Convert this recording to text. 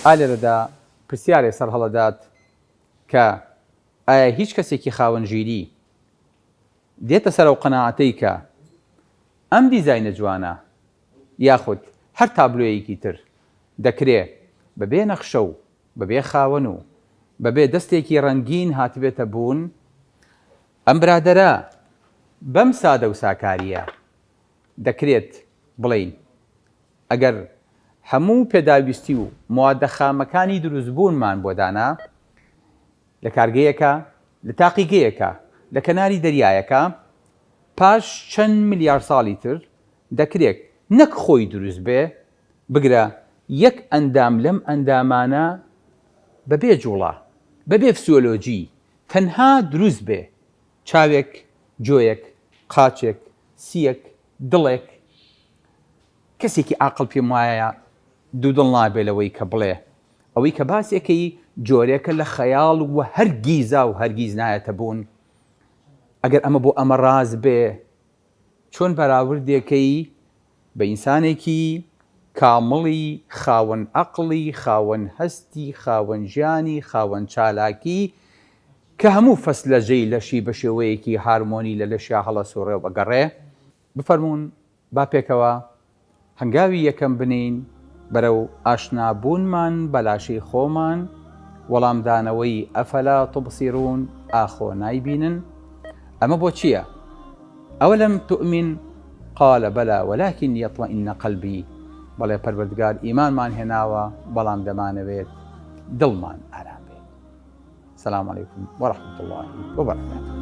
ئالێرەدا پرسیارێ سەر هەڵەدات کە ئایا هیچ کەسێکی خاوەنگیری دێتە سەر ئەو قەناعەتەی کە ئەم دیزاینە جوانە یاخود هەر تابلۆیەکی تر دەکرێت بەبێ نەخشە و بەبێ خاوەن و بەبێ دەستێکی ڕەنگین هاتبێتە بوون، ئەم برادەرە بەم سادە و ساکاریە دەکرێت بڵین ئەگەر هەموو پێداویستی و موادە خامەکانی دروستبوونمان بۆ دانا لە کارگەیەکە، لە تاقیگەیەکە، لە کەناری دەریایەکە، پاش چەند ملیار ساڵی تر دەکرێت نەک خۆی دروست بێ بگرە یەک ئەندام لەم ئەندامانە بەبێ جوڵە، بەبێ فسیۆلۆجی تەنها دروست بێ، چاوێک، جۆیەک، قاچێک، سیەک، دڵێک. کەسێکی عاقڵ پێم وایە دوودڵ نابێ لەوەی کە بڵێ ئەوەی کە باسێکەی جۆرێکە لە خەیاڵ و هەرگیزا و هەرگیز نایەتە بوون. ئەگەر ئەمە بۆ ئەمە ڕاز بێ چۆن بەراوردێکەی بە ئینسانێکی کامڵی، خاوەن عەقڵی، خاوەن هەستی، خاوەن ژیانی، خاوەن چالاکی کە هەموو فەسلەژەی لەشی بە شێوەیەکی هارمۆنی لە لەشیا هەڵە سوڕێ و بەگەڕێ. بفەرمونون با پێکەوە هەنگاوی یەکەم بنین بەرەو ئاشنابوونمان بەلاشەی خۆمان، وەڵامدانەوەی ئەفەلا توبسیرون، ئاخۆ نایبینن. ئەمە بۆ چییە؟ ئەوەلەم تؤمن قال بەلا ولكن يطمئن قلبي، بەڵێ پەروەردگار ئیمانمان هێناوە بەڵام دەمانەوێت دڵمان ئارام بێت. سلام عەلەیکم وەرەحمەتوڵڵاهی وبەرەکاتوه.